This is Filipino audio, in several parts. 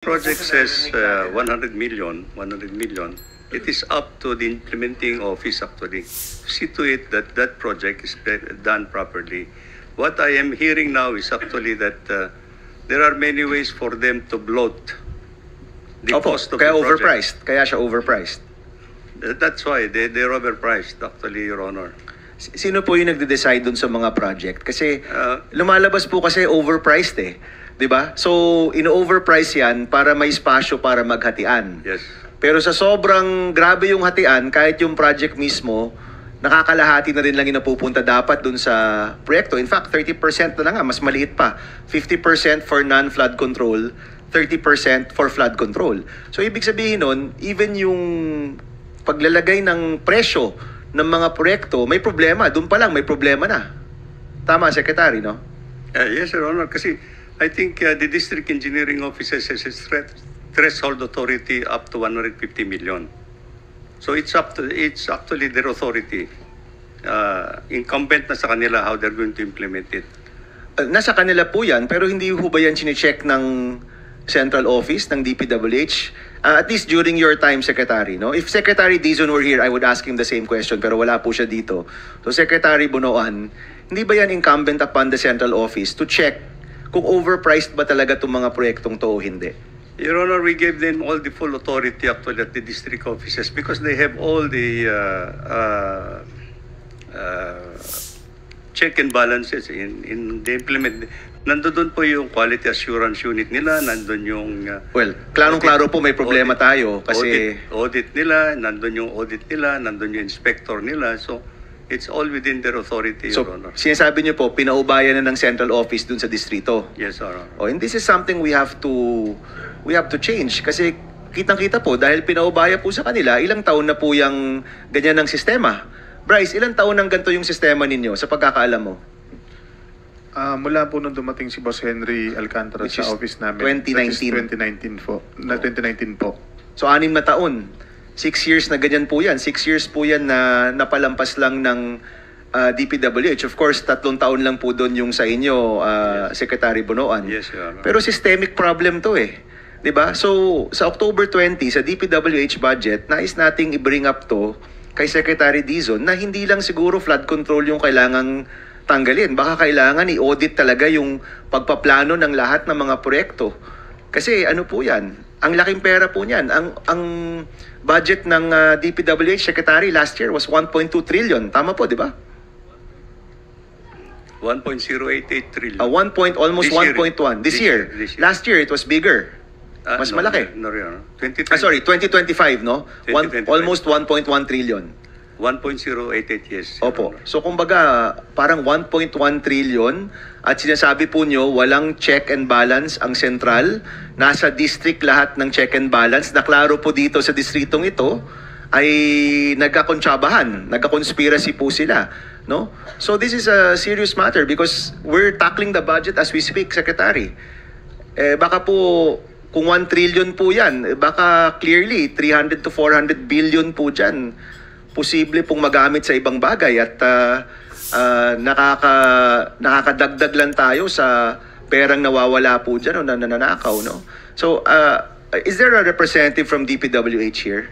Project says 100 million, 100 million. It is up to the implementing office actually. See to it that that project is done properly. What I am hearing now is actually that there are many ways for them to bloat the Opo, cost of kaya the project. overpriced. Kaya siya overpriced. That's why they're overpriced actually, Your Honor. Sino po yung nagde-decide dun sa mga project? Kasi lumalabas po kasi overpriced eh. 'Di ba? So, ino-overprice yan para may espasyo para maghatian. Yes. Pero sa sobrang grabe yung hatian, kahit yung project mismo, nakakalahati na rin lang yung napupunta dapat dun sa proyekto. In fact, 30% na lang nga, mas maliit pa. 50% for non-flood control, 30% for flood control. So, ibig sabihin nun, even yung paglalagay ng presyo ng mga proyekto, may problema. Doon pa lang, may problema na. Tama, Secretary, no? Yes, Your Honor. Kasi I think the district engineering offices has a threshold authority up to 150 million. So it's actually their authority. Incumbent na sa kanila how they're going to implement it. Nasa kanila po yan, pero hindi ho ba yan chinecheck ng central office ng DPWH? At least during your time, Secretary, no? If Secretary Dizon were here, I would ask him the same question, pero wala po siya dito. So Secretary Bunoan, hindi ba yan incumbent upon the central office to check kung overpriced ba talaga itong mga proyektong to o hindi? Your Honor, we gave them all the full authority actually at the district offices because they have all the check and balances in the implement. Nandun po yung quality assurance unit nila, nandun yung Well, klarong-klaro po may problema tayo kasi audit nila, nandun yung audit nila, nandun yung inspector nila. So it's all within their authority, so Your Honor. sinasabi niyo po pinaubayan na ng central office dun sa distrito. Yes, Your Honor. Oh, and this is something we have to change kasi kitang-kita po dahil pinaubaya po sa kanila, ilang taon na po yung ganyan ng sistema. Bryce, ilang taon nang ganito yung sistema ninyo sa pagkakaalam mo? Mula po nung dumating si Boss Henry Alcantara Which sa is office namin. 2019. That is 2019 po. Na 2019 po. So 6 na taon. 6 years na ganyan po yan. 6 years po yan na napalampas lang ng DPWH. Of course, 3 taon lang po doon yung sa inyo, Secretary Bunoan. Yes, Your Honor. Pero systemic problem to eh. 'Di ba? So, sa October 20, sa DPWH budget, nais nating i-bring up to kay Secretary Dizon na hindi lang siguro flood control yung kailangang tanggalin. Baka kailangan i-audit talaga yung pagpaplano ng lahat ng mga proyekto. Kasi ano po yan? Ang laking pera po niyan. Ang budget ng DPWH Secretary last year was 1.2 trillion. Tama po, di ba? 1.088 trillion. Almost This year. 1.1. This year. This year. Last year, it was bigger. Mas No, malaki. No, Your Honor. 2020. Sorry, 2025, no? 2025. Almost 1.1 trillion. 1.088, yes. Your Opo. Honor. So kumbaga, parang 1.1 trillion at sinasabi po nyo, walang check and balance ang sentral. Nasa district lahat ng check and balance. Naklaro po dito sa distritong ito ay nagkakontsabahan, nagkakonspiracy po sila. No? So this is a serious matter because we're tackling the budget as we speak, Secretary. Baka po, kung 1 trillion po yan, baka clearly 300 to 400 billion po dyan posible pong magamit sa ibang bagay at nakakadagdag lang tayo sa perang nawawala po dyan o nananakaw, no? So, is there a representative from DPWH here?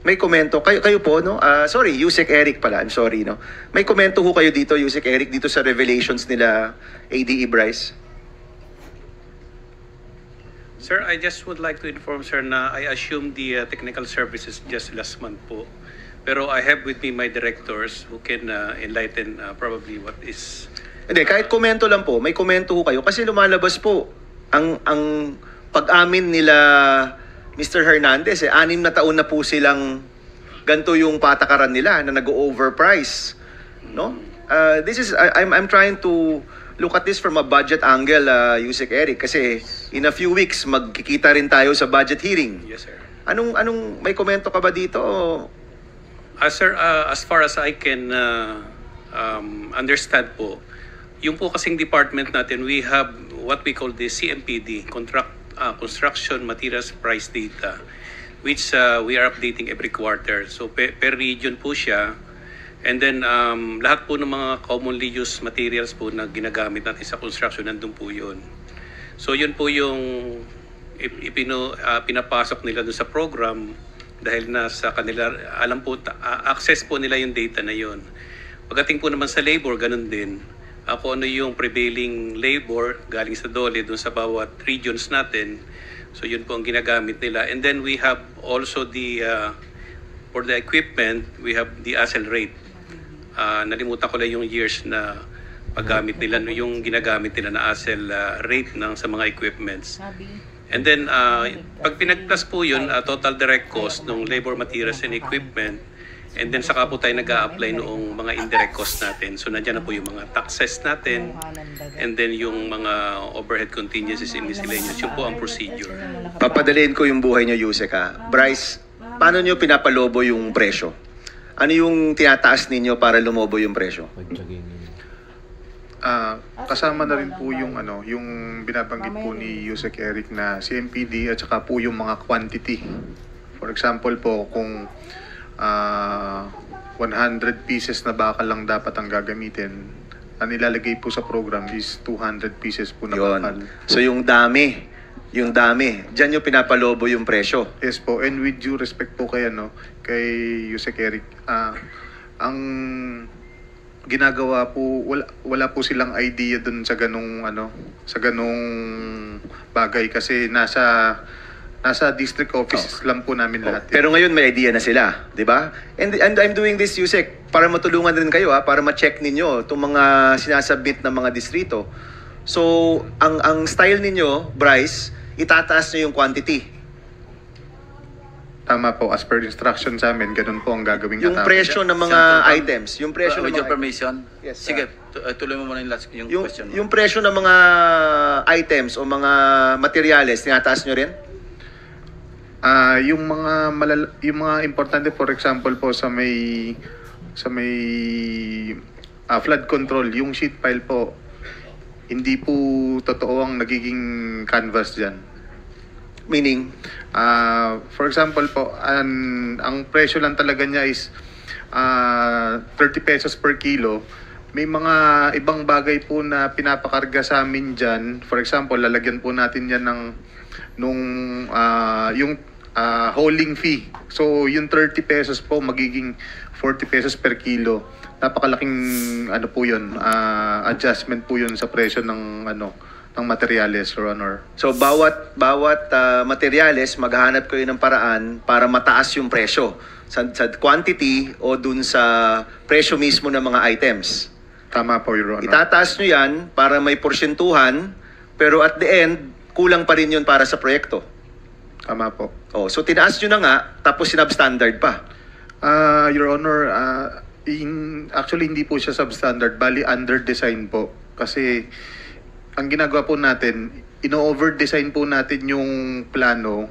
May komento. Kayo po, no? Sorry, Yusek Eric pala. I'm sorry, no? May komento ho kayo dito, Yusek Eric, dito sa revelations nila ADE Bryce? Sir, I just would like to inform, sir, na I assume the technical services just last month po. Pero I have with me my directors who can enlighten probably what is... Hindi, kahit komento lang po, may komento ho kayo. Kasi lumalabas po, ang pag-amin nila Mr. Hernandez, 6 na taon na po silang ganito yung patakaran nila na nag-overprice. No? This is, I'm trying to look at this from a budget angle, Yusek Eric, kasi in a few weeks, magkikita rin tayo sa budget hearing. Yes, sir. Anong may komento ka ba dito? Sir, as far as I can understand po, yung po kasing department natin, we have what we call the CMPD, Construction Materials Price Data, which we are updating every quarter. So per region po siya. And then lahat po ng mga commonly used materials po na ginagamit natin sa construction, nandun po yun. So yun po yung pinapasok nila doon sa program dahil nasa kanila, alam po, access po nila yung data na yun. Pagdating po naman sa labor, ganun din. Kung ano yung prevailing labor galing sa DOLE doon sa bawat regions natin. So yun po ang ginagamit nila. And then we have also for the equipment, we have the ASEL rate. Nalimutan ko lang yung years na paggamit nila, yung ginagamit nila na ASEL rate sa mga equipments. And then, pag pinag-plus po yun, total direct cost ng labor, materials, and equipment, and then saka po tayo nag-a-apply noong mga indirect cost natin. So, nandiyan na po yung mga taxes natin, and then yung mga overhead contingencies and miscellaneous. Yun po ang procedure. Papadaliin ko yung buhay nyo, Yusek, ha? Bryce, paano nyo pinapalobo yung presyo? Ano yung tinataas ninyo para lumobo yung presyo? Kasama na rin po yung yung binabanggit po ni Yusek Eric na CMPD at saka po yung mga quantity. For example po, kung 100 pieces na bakal lang dapat ang gagamitin, ang ilalagay po sa program is 200 pieces po na bakal. So yung dami, diyan yung pinapalobo yung presyo. Yes po, and with due respect po kay Yusek Eric, ang ginagawa po, wala po silang idea dun sa ganung bagay kasi nasa district office lang po namin lahat. Pero ngayon may idea na sila, di ba? And I'm doing this, Yusek, para matulungan din kayo, para ma-check ninyo itong mga sinasubmit ng mga distrito. So, ang style ninyo, Bryce, itataas nyo yung quantity. Tama po, as per instruction sa amin, ganun po ang gagawing Yung presyo ng mga items, yung presyo ng With your mga permission? Yes, Sige, tuloy mo muna yung question mo. yung presyo ng mga items o mga materyales, tinataas nyo rin? Yung mga importante, for example po sa may flood control, yung sheet pile po, hindi po totoo ang nagiging canvas diyan. Meaning? For example po, ang presyo lang talaga niya is 30 pesos per kilo. May mga ibang bagay po na pinapakarga sa amin dyan. For example, lalagyan po natin yan yung hauling fee. So, yung 30 pesos po magiging 40 pesos per kilo. Napakalaking po yun, adjustment po yun sa presyo ng materyales, Your Honor. So bawat materyales, maghahanap kayo ng paraan para mataas yung presyo sa quantity o dun sa presyo mismo ng mga items. Tama po, Your Honor. Itataas nyo yan para may porsyentuhan, pero at the end, kulang pa rin yun para sa proyekto. Tama po. So tinaas nyo na nga, tapos sinabstandard pa. Your Honor, actually hindi po siya substandard, bali under design po. Kasi ang ginagawa po natin, ino-over-design po natin yung plano,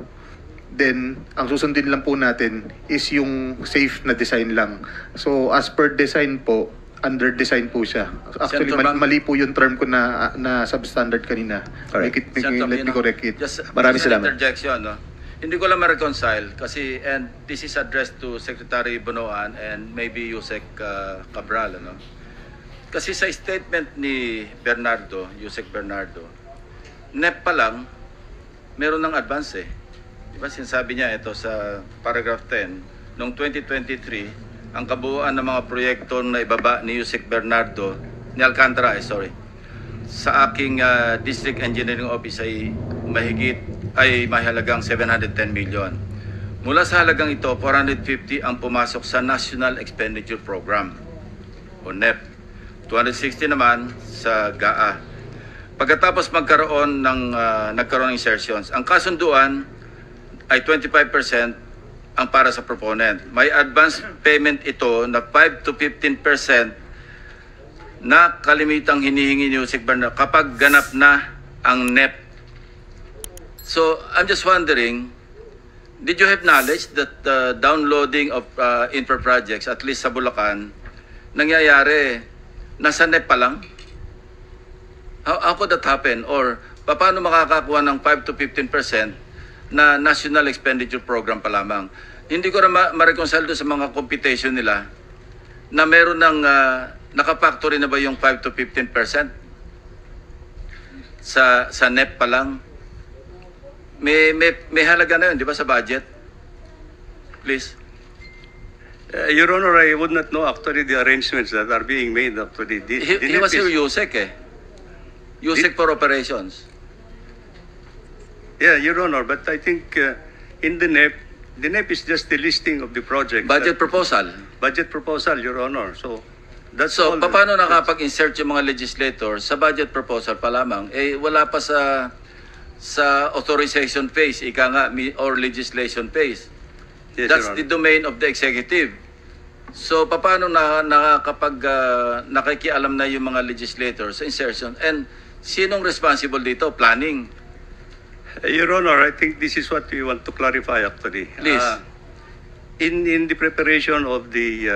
then ang susundin lang po natin is yung safe na design lang. So as per design po, under design po siya. Actually, mali po yung term ko na substandard kanina. Let me correct it. Maraming salamat. Interjection, no? Hindi ko lang ma-reconcile kasi, and this is addressed to Secretary Bonoan and maybe Yusek Cabral, no? Kasi sa statement ni Yusek Bernardo, NEP pa lang, meron ng advance eh. Diba sinasabi niya ito sa paragraph 10, noong 2023, ang kabuuan ng mga proyekto na ibaba ni Yusek Bernardo, ni Alcantara, sa aking District Engineering Office ay mahalagang 710 million. Mula sa halagang ito, 450 ang pumasok sa National Expenditure Program o NEP. 260 naman sa GAA. Pagkatapos nagkaroon ng insertions, ang kasunduan ay 25% ang para sa proponent. May advance payment ito na 5 to 15% na kalimitang hinihingi ni Yusek Bernardo kapag ganap na ang NEP. So, I'm just wondering, did you have knowledge that the downloading of infra projects, at least sa Bulacan, nangyayari nasa NEP pa lang? How could that happen? Or paano makakakuha ng 5 to 15% na National Expenditure Program pa lamang? Hindi ko na ma-reconcile sa mga computation nila na meron ng nakafactory na ba yung 5 to 15% sa NEP pa lang? May halaga na yun, di ba, sa budget? Please. Your Honor, I would not know actually the arrangements that are being made actually. He was your USEC eh. USEC for operations. Yeah, Your Honor, but I think in the NEP is just the listing of the projects. Budget proposal. Budget proposal, Your Honor. So, that's So, all. paano nakapag-insert yung mga legislators sa budget proposal pa lamang? Eh, wala pa sa authorization phase, ika nga, or legislation phase. Yes, That's Your the Honor. domain of the executive. So, paano nakakapag nakikialam na yung mga legislators sa insertion? And sinong responsible dito? Planning. Your Honor, I think this is what we want to clarify actually. Please. In the preparation of the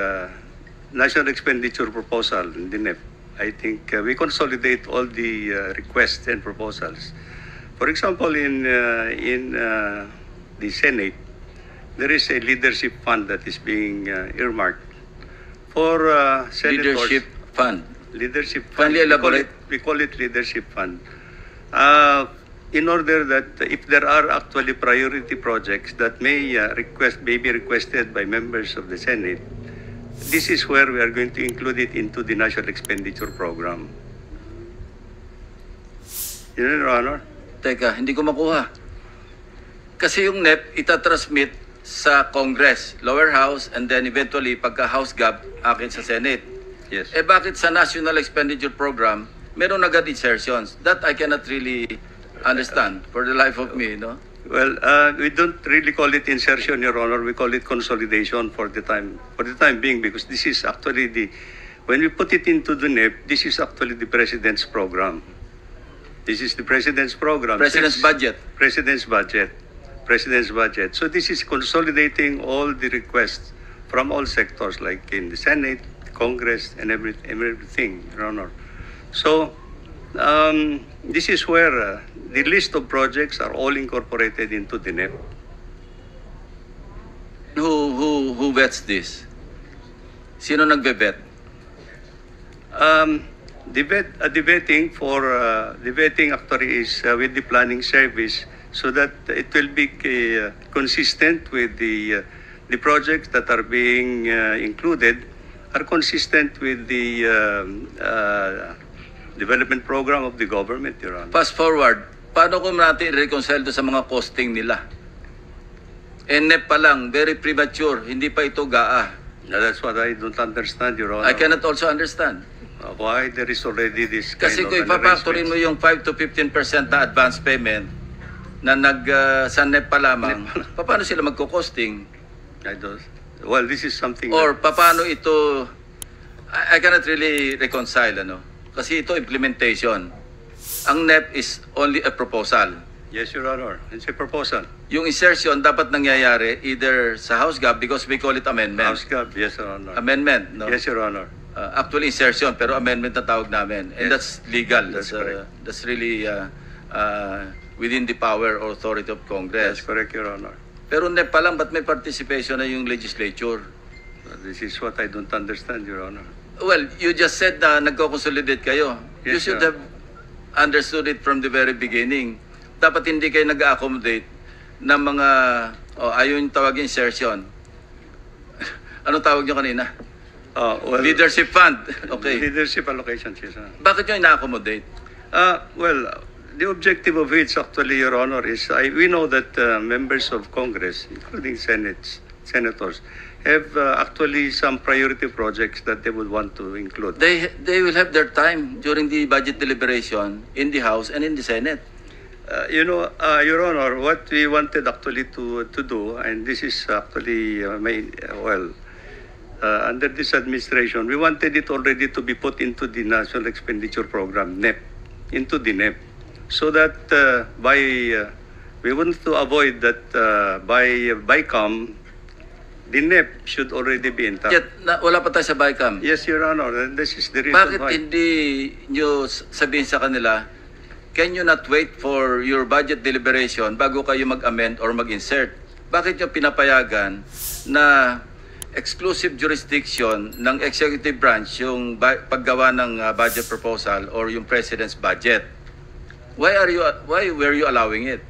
national expenditure proposal in the NEP, I think we consolidate all the requests and proposals. For example, in the Senate, there is a leadership fund that is being earmarked for senators. Leadership fund. Leadership fund. Kindly elaborate. We call it leadership fund. In order that if there are actually priority projects that may be requested by members of the Senate, this is where we are going to include it into the national expenditure program. Your Honor. Teka, hindi ko makuha. Kasi yung NEP, itatransmit sa Congress, lower house, and then eventually, pagka House Gov, akin sa Senate. Yes. Eh bakit sa National Expenditure Program, meron agad insertions? That I cannot really understand for the life of me, no? Well, we don't really call it insertion, Your Honor. We call it consolidation for the time being, because this is actually when we put it into the NEP, this is actually the President's program. This is the President's program. President's budget. President's budget. President's budget. So this is consolidating all the requests from all sectors, like in the Senate, Congress, and everything, Your Honor. So this is where the list of projects are all incorporated into the NEP. Who vets this? Sino nagbe-vet? The vetting actually is with the planning service, so that it will be consistent with the projects that are being included are consistent with the development program of the government, Your Honor. Fast forward, paano kung natin i-reconcile sa mga costing nila? NEP pa lang, very premature, hindi pa ito GAA. That's what I don't understand, Your Honor. I cannot also understand. Why there is already this kind Kasi of kung an ipapactorin mo arrangement. yung 5 to 15% na advance payment na sa NEP pa lamang, paano sila magko-costing? Well, this is something Or paano ito, I cannot really reconcile, ano? Kasi ito implementation. Ang NEP is only a proposal. Yes, Your Honor. It's a proposal. Yung insertion dapat nangyayari either sa House Gov because we call it amendment. House Gov, yes, Your Honor. Amendment, no? Yes, Your Honor. Actually insertion pero amendment na tawag namin. And Yes. that's legal. That's correct. That's really within the power or authority of Congress. That's correct, Your Honor. Pero NEP pa lang, ba't may participation na yung legislature? This is what I don't understand, Your Honor. Well, you just said na nagko-consolidate kayo. You Yes, should sir. have understood it from the very beginning. Dapat hindi kayo nag-accommodate ng mga, ayun yung tawag insertion. Ano tawag nyo kanina? Well, Leadership fund. Okay. Leadership allocations, yes, Your Honor. Bakit nyo ina-accommodate? Well, the objective of it, actually, Your Honor, is we know that members of Congress, including senators, have actually some priority projects that they would want to include. They will have their time during the budget deliberation in the House and in the Senate. Your Honor, what we wanted actually to do, and this is actually under this administration, we wanted it already to be put into the National Expenditure Program, NEP, into the NEP, so that we want to avoid that by BICAM, the NEP should already be intact. Yet, wala pa tayo sa BICAM. Yes, Your Honor, and this is the reason Bakit why. hindi nyo sabihin sa kanila, can you not wait for your budget deliberation bago kayo mag-amend or mag-insert? Bakit nyo pinapayagan na exclusive jurisdiction ng executive branch yung paggawa ng budget proposal or yung president's budget? Why were you allowing it?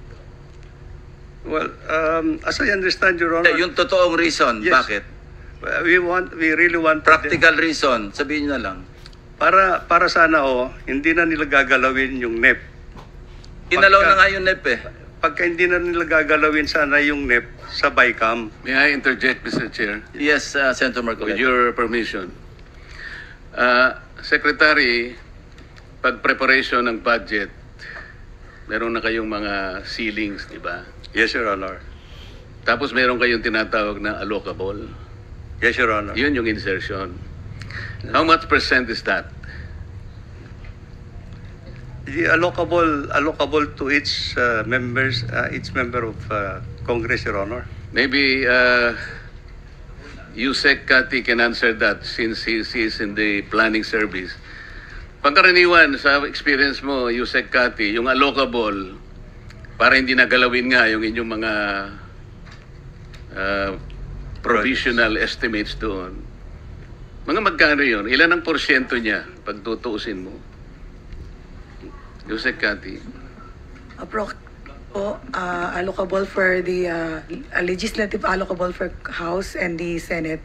Well, as I understand, Your Honor, Yung totoong reason, Yes. bakit? we really want Practical reason, sabihin nyo na lang. para sana hindi na nila gagalawin yung NEP. Inalaw Pagka- na nga yung NEP eh. Pagka hindi na nila gagalawin sana yung NEP sa BICAM. May I interject, Mr. Chair? Yes, Senator With Marcoleta. your permission. Secretary, pag preparation ng budget, meron na kayong mga ceilings, di ba? Yes, Your Honor. Tapos meron kayong tinatawag na allocable. Yes, Your Honor. Yun yung insertion. How much percent is that? The allocable to each member of Congress, Your Honor. Maybe Yusek Kati can answer that since he is in the planning service. Pagkaraniwan, sa experience mo, Yusek Kati, yung allocable, para hindi nagalawin nga yung inyong mga provisional estimates doon. Mga magkano yun? Ilan ang porsyento niya pag tutuusin mo? Yusek Kati. Allocable for the legislative allocable for House and the Senate,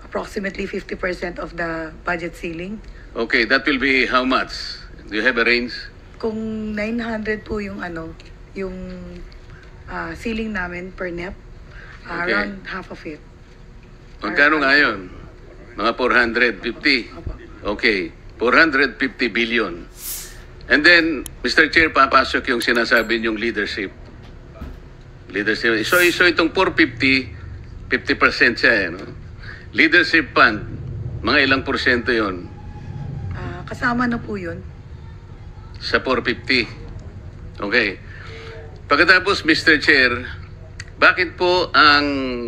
approximately 50% of the budget ceiling. Okay, that will be how much? Do you have a range? Kung 900 po yung yung ceiling namin per NEP, Okay. around half of it. Magkano nga yun? Mga 450. Opo. Okay, 450 billion. And then, Mr. Chair, papasok yung sinasabi niyong leadership. Leadership. So itong 450, 50% siya eh, no? Leadership fund, mga ilang porsyento yon Kasama na po yun. sa 450? Okay. Pagkatapos, Mr. Chair, bakit po ang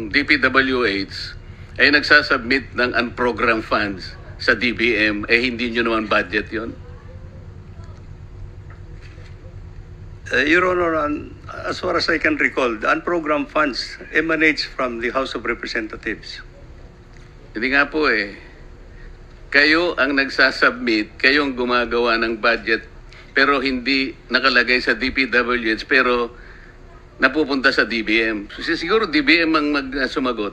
DPWH ay nagsasubmit ng unprogrammed funds sa DBM, hindi nyo naman budget yon? Your Honor, as far as I can recall, the unprogrammed funds emanates from the House of Representatives. Hindi nga po eh. Kayo ang nagsasubmit, kayo ang gumagawa ng budget, pero hindi nakalagay sa DPWH, pero napupunta sa DBM. So, siguro DBM ang sumagot.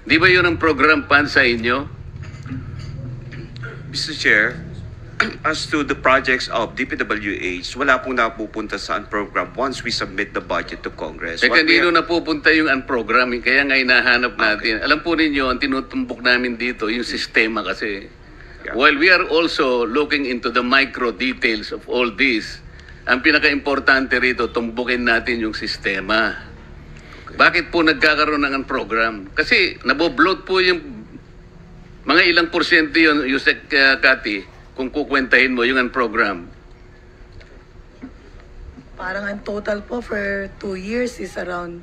Di ba yun ang program fund sa inyo? Mr. Chair, as to the projects of DPWH, wala pong napupunta sa program once we submit the budget to Congress. Eh, What we kanino have- napupunta yung unprogramming? Kaya nga hinahanap natin. Alam po ninyo, ang tinutumbok namin dito, yung sistema kasi. Yeah. While we are also looking into the micro details of all this, ang pinaka-importante rito, tumbukin natin yung sistema. Bakit po nagkakaroon ng program? Kasi nabobloat po yung mga ilang porsyento yun, Yusek Kati, kung kukwentahin mo yung program. Parang ang total po for 2 years is around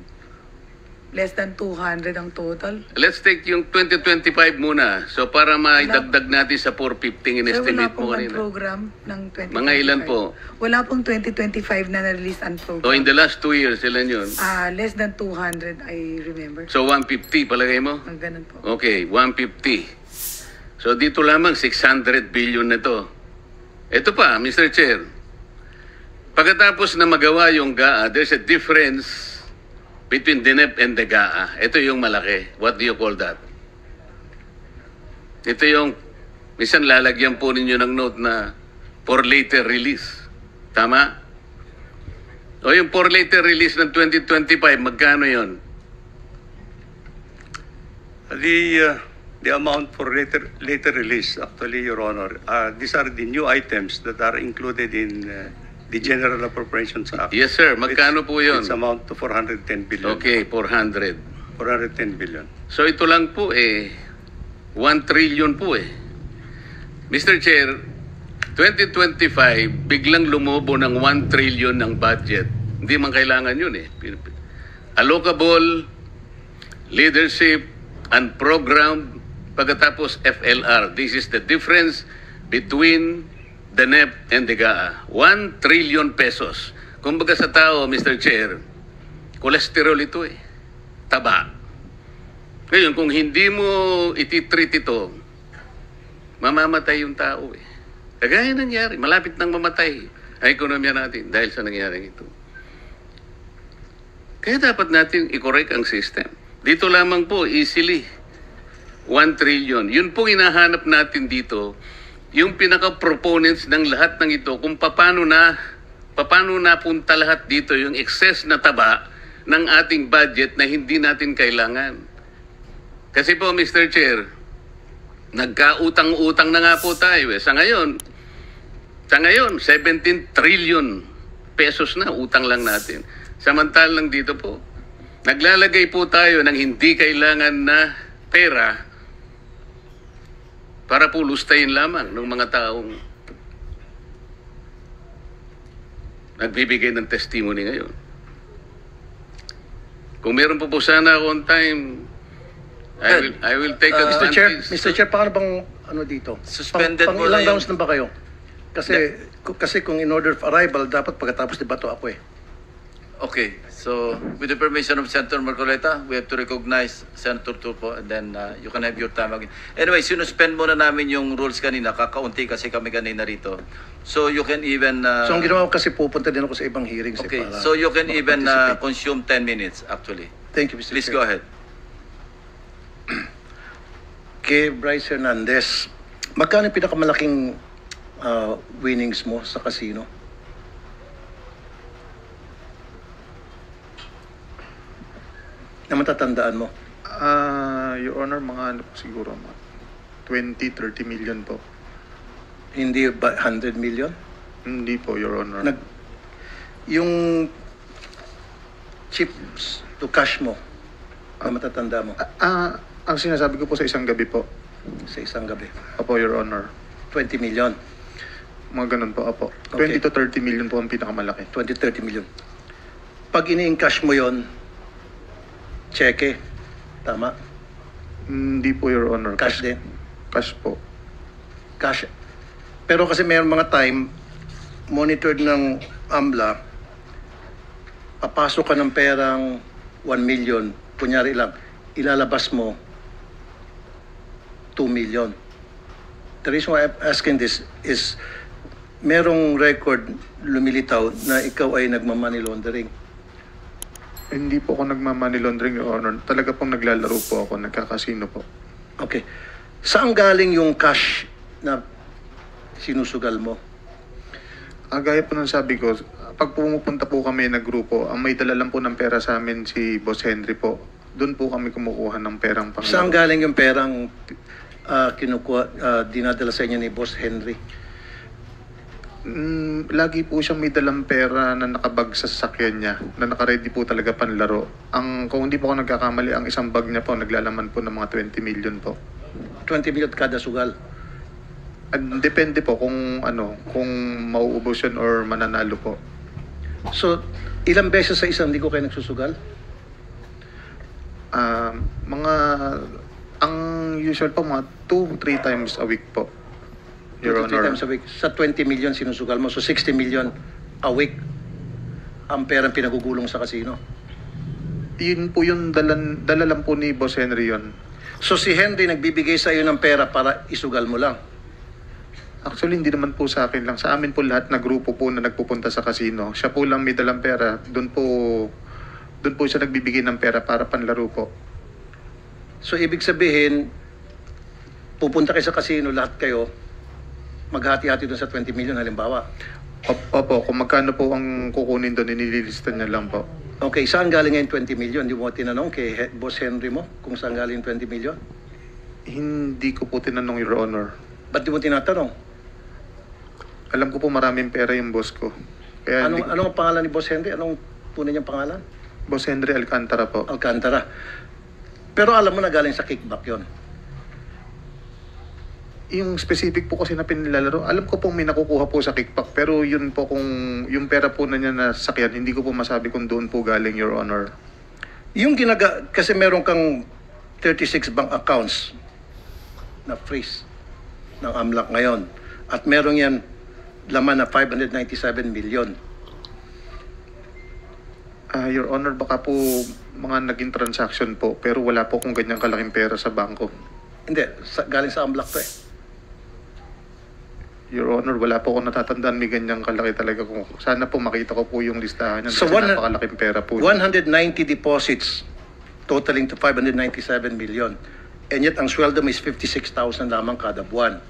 less than 200 ang total. Let's take yung 2025 muna. So para maidagdag natin sa 450 Sir, wala in-estimate mo pong kanina. program ng 2025. Mga ilan po? Wala pong 2025 na na-release ang program. O in the last 2 years, ilan yun? Less than 200, I remember. So 150 palagay mo? Ang ganun po. Okay, 150. So dito lamang 600 billion na to. Ito pa, Mr. Chair. Pagkatapos na magawa yung GAA, there's a difference between DNEP and the GAA. Ito yung malaki. What do you call that? Ito yung, minsan lalagyan po ninyo ng note na for later release. Tama? O yung for later release ng 2025, magkano yon? The amount for later release, actually, Your Honor, these are the new items that are included in the General Appropriations Act. Yes, sir. Magkano po yun? It's amount to 410 billion. Okay, 400. 410 billion. So ito lang po 1 trillion po eh. Mr. Chair, 2025, biglang lumobo ng 1 trillion ng budget. Hindi man kailangan yun eh. Allocable, leadership, and program, pagkatapos FLR. This is the difference between the NEP and the GAA. 1 trillion pesos. Kumbaga sa tao, Mr. Chair, cholesterol ito eh. Taba. Ngayon, kung hindi mo ititreat ito, mamamatay yung tao eh. Kagaya nangyari, malapit nang mamatay ang ekonomiya natin dahil sa nangyari ito. Kaya dapat natin i-correct ang system. Dito lamang po, easily, 1 trillion. Yun po hinahanap natin dito, yung pinaka-proponents ng lahat ng ito, kung paano napunta lahat dito yung excess na taba ng ating budget na hindi natin kailangan. Kasi po, Mr. Chair, nagkautang-utang na nga po tayo. Sa ngayon, 17 trillion pesos na utang lang natin. Samantalang dito po, naglalagay po tayo ng hindi kailangan na pera para po lustayin lamang ng mga taong nagbibigay ng testimony ngayon. Kung meron po sana ako on time, I will take advantage. Mr. Chair, paano bang ano dito? Suspended pang mo ilang na yung- rounds na ba kayo? Kasi kung in order of arrival, dapat pagkatapos debato ako eh. Okay, so with the permission of Senator Marcoleta, we have to recognize Senator Turpo and then you can have your time again. Anyway, sinuspend muna namin yung rules kanina, kakaunti kasi kami kanina rito. So you can even... So ang ginawa ko kasi pupunta din ako sa ibang hearings. okay, para so you can even participate. consume 10 minutes actually. Thank you, Mr. Please Chair. go ahead. Kay Bryce Hernandez, magkano yung pinakamalaking winnings mo sa casino? Na matatandaan mo? Your Honor, mga ano po siguro, mga 20-30 million po. Hindi ba 100 million? Hindi po, Your Honor. Yung chips to cash mo na matatanda mo Ang sinasabi ko po sa isang gabi po. sa isang gabi. Opo, Your Honor. 20 million. Mga ganun po, opo. Okay. 20 to 30 million po ang pinakamalaki. 20-30 million. Pag ini-encash mo yon, cheque, tama? Hindi po, Your Honor. Cash din. Cash po. Cash. Pero kasi mayroon mga time, monitored ng AMLA, papasok ka ng perang 1 million, kunyari lang, ilalabas mo 2 million. The reason why I'm asking this is merong record lumilitaw na ikaw ay nagma-money laundering. Hindi po ako nagma-money laundering, Your Honor. Talaga pong naglalaro po ako, nagkakasino po. Okay. Saan galing yung cash na sinusugal mo? Gaya po ng sabi ko, pag pumupunta po kami na grupo, ang may dala lang po ng pera sa amin si Boss Henry po. Doon po kami kumukuha ng perang panglaro. Saan galing yung perang dinadala sa inyo ni Boss Henry? Lagi po siyang may dalang pera na nakabag sa sasakyan niya, na nakaredy po talaga panlaro. Kung hindi po ako nagkakamali, ang isang bag niya po, naglalaman po ng mga 20 million po. 20 million kada sugal. Depende po kung mauubos yun or mananalo po. So, ilang beses sa isang linggo kayo nagsusugal? Ang usual po, mga 2-3 times a week po, Your 2 to 3 Honor. times a week. Sa 20 million sinusugal mo. So, 60 million a week ang perang pinagugulong sa casino. Yun po yung dala lang po ni Boss Henry yun. So, si Henry nagbibigay sa iyo ng pera para isugal mo lang. Actually, hindi naman po sa akin lang. Sa amin po lahat na grupo po na nagpupunta sa casino. Siya po lang may dalang pera. Doon po siya nagbibigay ng pera para panlaro po. So, ibig sabihin, pupunta kayo sa casino, lahat kayo, maghati-hati doon sa 20 million halimbawa. Opo, kung magkano po ang kukunin doon, inililista niya lang po. Okay, saan galing ngayon 20 million? Di mo tinanong kay Boss Henry mo kung saan galing 20 million? Hindi ko po tinanong, Your Honor. Ba't di mo tinatanong? Alam ko po maraming pera yung boss ko. Kaya Anong ang pangalan ni Boss Henry? Anong tunay niyang pangalan? Boss Henry Alcantara po. Alcantara. Pero alam mo na galing sa kickback yon. Yung specific po kasi na pinilalaro, alam ko pong may nakukuha po sa kickback. Pero yun po kung yung pera po na niya na sakyan, hindi ko po masabi kung doon po galing, Your Honor. Yung kasi meron kang 36 bank accounts na freeze ng AMLAC ngayon. At meron yan laman na 597 million. Your Honor, baka po mga naging transaction po, pero wala po kung ganyang kalaking pera sa bangko. Hindi, galing sa AMLAC to eh. Your Honor, wala po ako natatandaan may ganyang kalaki talaga. Kung sana po makita ko po yung listahan yan So, kasi napakalaking pera po. 190 deposits totaling to 597 million. And yet, ang sweldo mo is 56,000 lamang kada buwan.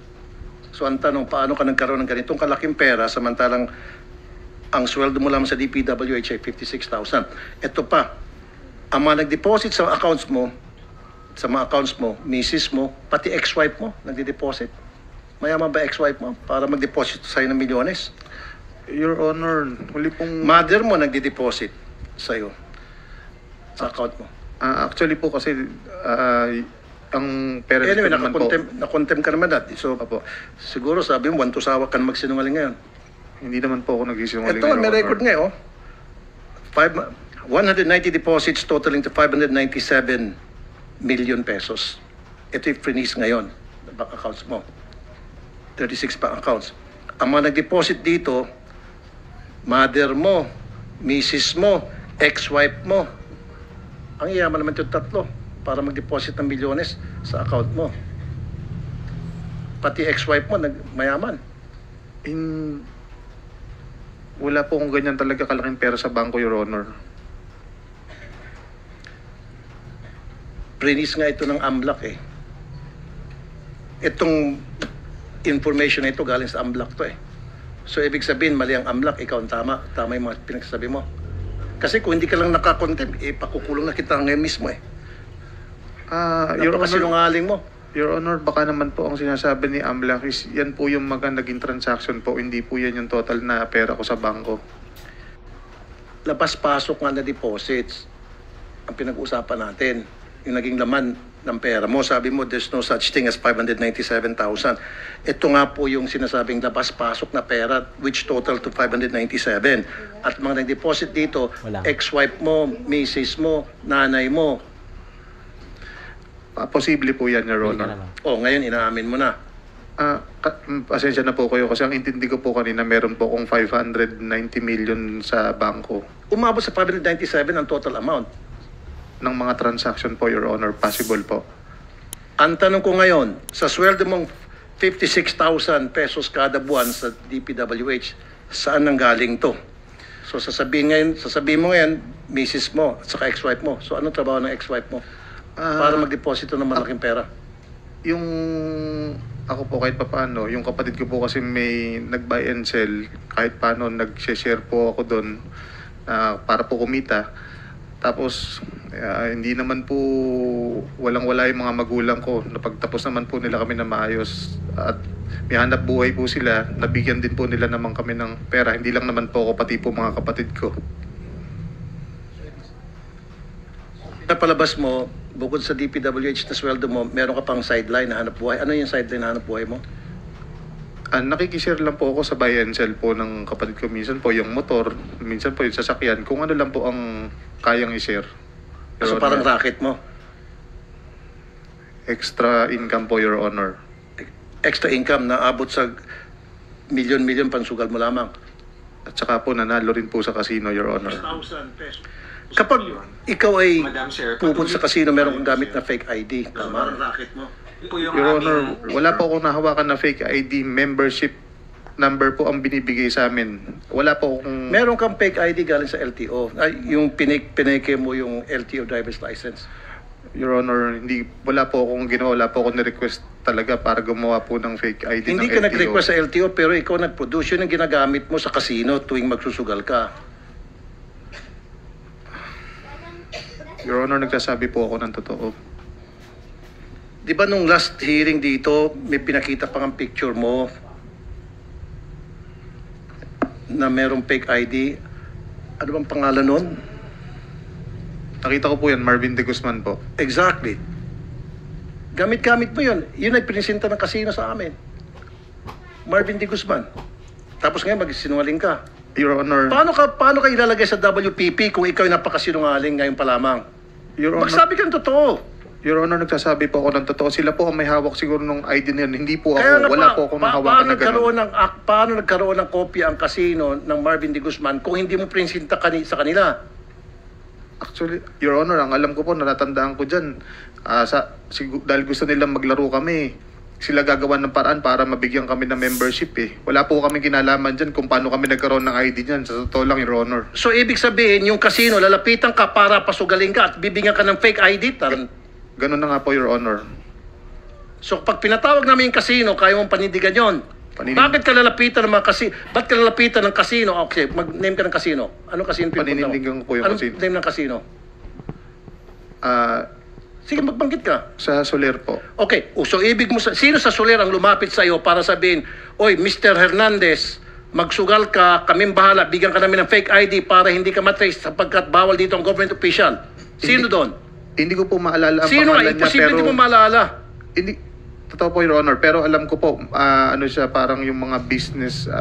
So, ang tanong, paano ka nagkaroon ng ganitong kalaking pera samantalang ang sweldo mo lamang sa DPWH ay 56,000. Ito pa, ang mga nag-deposit sa accounts mo, misis mo, pati ex-wife mo, nagde-deposit. Mayaman ba ex-wife mo para mag-deposit sa'yo ng milyones? Your Honor, huli pong... Mother mo nagde-deposit sa'yo sa account mo. Actually po kasi ang parents Anyway, ko naman po... nakontem ka naman dati. So, siguro sabi mo, wantusawa ka na magsinungaling ngayon. Hindi naman po ako nagsisinungaling. Ito, Your may Honor. record nga, 190 deposits totaling to 597 million pesos. Ito yung freeze ngayon, bank accounts mo. 36 bank accounts. Ang mga nag-deposit dito, mother mo, misis mo, ex-wife mo. Ang yaman naman yung tatlo para mag-deposit ng milyones sa account mo. Pati ex-wife mo, mayaman. Wala po akong ganyan talaga kalaking pera sa bangko, Your Honor. Freeze nga ito ng AMLAC eh. Itong information na ito galing sa AMLAC to eh. So ibig sabihin, mali ang AMLAC, ikaw ang tama. Tama yung mga pinagsasabi mo. Kasi kung hindi ka lang nakakontem, pakukulong na kita ngayon mismo eh. Your Honor, Napakasinungaling mo. Your Honor, baka naman po ang sinasabi ni AMLAC is yan po yung naging transaction po, hindi po yan yung total na pera ko sa bangko. Labas-pasok nga na deposits ang pinag-usapan natin. Yung naging laman ng pera mo. Sabi mo, there's no such thing as 597,000. Ito nga po yung sinasabing labas-pasok na pera, which total to 597. At mga nag-deposit dito, ex-wife mo, misis mo, nanay mo. Posible po yan, Your Honor. Ngayon, inaamin mo na. Pasensya na po kayo kasi ang intindi ko po kanina meron po akong 590 million sa bangko Umabot sa 597 ang total amount. ng mga transaction po, Your Honor. Possible po. Ang tanong ko ngayon, sa sweldo mong 56,000 pesos kada buwan sa DPWH, saan nang galing to? So sasabihin mo ngayon, misis mo at saka ex-wife mo. So anong trabaho ng ex-wife mo? Para mag-deposito ng malaking pera. Yung ako po kahit paano, yung kapatid ko po kasi may nag-buy and sell, kahit paano nag-share po ako doon para po kumita. Tapos hindi naman po walang-wala yung mga magulang ko. Napagtapos naman po nila kami na maayos at may hanap buhay po sila. Nabigyan din po nila naman kami ng pera. Hindi lang naman po ako, pati po mga kapatid ko. Napalabas mo, bukod sa DPWH na sweldo mo, meron ka pang sideline na hanap buhay. Ano yung sideline na hanap buhay mo? Nakikishare lang po ako sa buy and sell po ng kapatid ko. Minsan po yung motor, minsan po yung sasakyan. Kung ano lang po ang kayang i-share. So parang racket mo? Extra income po, Your Honor. Extra income na abot sa milyon-milyon pansugal mo lamang. At saka po nanalo rin po sa casino, Your Honor. Kapag ikaw ay pupunta sa casino, meron kang gamit na fake ID. Tama? Your Honor, wala po akong nahawakan na fake ID. Membership number po ang binibigay sa amin. Wala po akong... Meron kang fake ID galing sa LTO. Yung pineke mo yung LTO driver's license. Your Honor, wala po akong ginawa. Wala po akong na-request talaga para gumawa po ng fake ID Hindi ng ka LTO. nag-request sa LTO pero ikaw nag-produce. Yun ang ginagamit mo sa casino tuwing magsusugal ka. Your Honor, nagsasabi po ako ng totoo. Di ba nung last hearing dito, may pinakita pang ang picture mo na merong fake ID? Ano bang pangalan nun? Nakita ko po yan, Marvin De Guzman po. Exactly. Gamit-gamit mo yun. Yun ay pinisinta ng casino sa amin. Marvin De Guzman. Tapos ngayon magsinungaling ka. Your Honor, Paano ka ilalagay sa WPP kung ikaw ay napakasinungaling ngayon pa lamang? Your Honor, Magsabi ka ng totoo. Your Honor, nagsasabi po ako ng totoo. Sila po ang may hawak siguro ng ID na yun. Hindi po Kaya ako, wala po akong nahawakan na gano'n. Paano nagkaroon ng kopya ang casino ng Marvin De Guzman kung hindi mo prinsinta sa kanila? Actually, Your Honor, ang alam ko po, natatandaan ko dyan. Dahil gusto nilang maglaro kami. sila gagawa ng paraan para mabigyan kami ng membership eh. Wala po kami kinalaman dyan kung paano kami nagkaroon ng ID dyan. Sa totoo lang, Your Honor. So, ibig sabihin, yung casino, lalapitan ka para pasugalin ka at bibigyan ka ng fake ID? Ganun na nga po, Your Honor. So, pag pinatawag namin yung casino, kaya mong panindigan yon. Bakit ka lalapitan ng mga casino? Ba't ka lalapitan ng casino? Okay, mag-name ka ng casino. Anong casino pinupunta mo? Paninindigan ko po yung Anong casino. name ng casino? Sige, magbanggit ka. Sa Soler po. Okay, so ibig mo, sino sa Soler ang lumapit sa iyo para sabihin, oy, Mr. Hernandez, magsugal ka, kaming bahala, bigyan ka namin ng fake ID para hindi ka matrace sapagkat bawal dito ang government official. Sino doon? Hindi ko po maalala ang Sino nga? pangalan niya, Imposible pero... di mo maalala. Hindi, totoo po, Your Honor. Pero alam ko po, ano siya, parang yung mga business...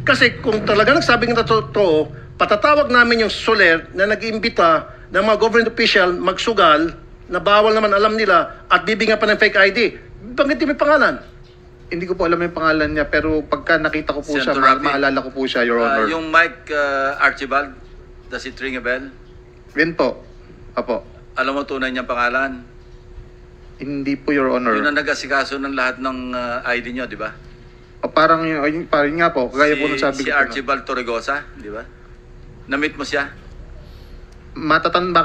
Kasi kung talaga nagsabing na totoo, patatawag namin yung Soler na nag-iimbita ng mga government official magsugal na bawal naman alam nila at bibigyan pa ng fake ID. Bakit may pangalan? Hindi ko po alam yung pangalan niya, pero pagka nakita ko po siya, Senator Rapi, maalala ko po siya, Your Honor. Yung Mike Archibald, does it ring a bell? Yun po. Apo. Alam mo tunay niyang pangalan? Hindi po, Your Honor. Yun ang nag-asikaso ng lahat ng ID niyo, di ba? Parang nga po, kagaya po nung sabi Si ko. Archibald Torregosa, di ba? Na-meet mo siya? Matatandaan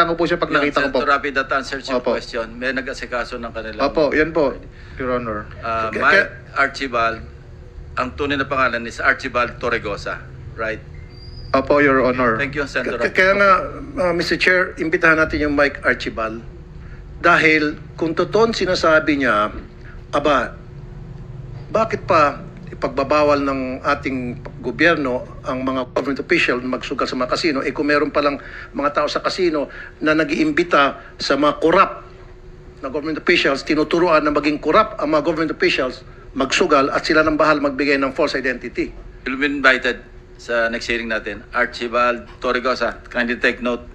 ko po siya pag nakita ko po. Senator Rapi, that answers your Opo. question. May nag-asikaso ng kanila. Opo, yan po, Your Honor. Mike Archibald, ang tunay na pangalan is Archibald Torregosa, right? Opo, Your Honor. Thank you, Senator Rapi. Kaya nga, Mr. Chair, imbitahan natin yung Mike Archibald dahil kung totoong sinasabi niya, aba, bakit pa ipagbabawal ng ating gobyerno ang mga government official magsugal sa mga kasino, kung meron palang mga tao sa kasino na nag-iimbita sa mga corrupt na government officials, tinuturuan na maging corrupt ang mga government officials, magsugal at sila nang bahal magbigay ng false identity. You'll be invited sa next hearing natin. Archibald Torregosa, kindly take note.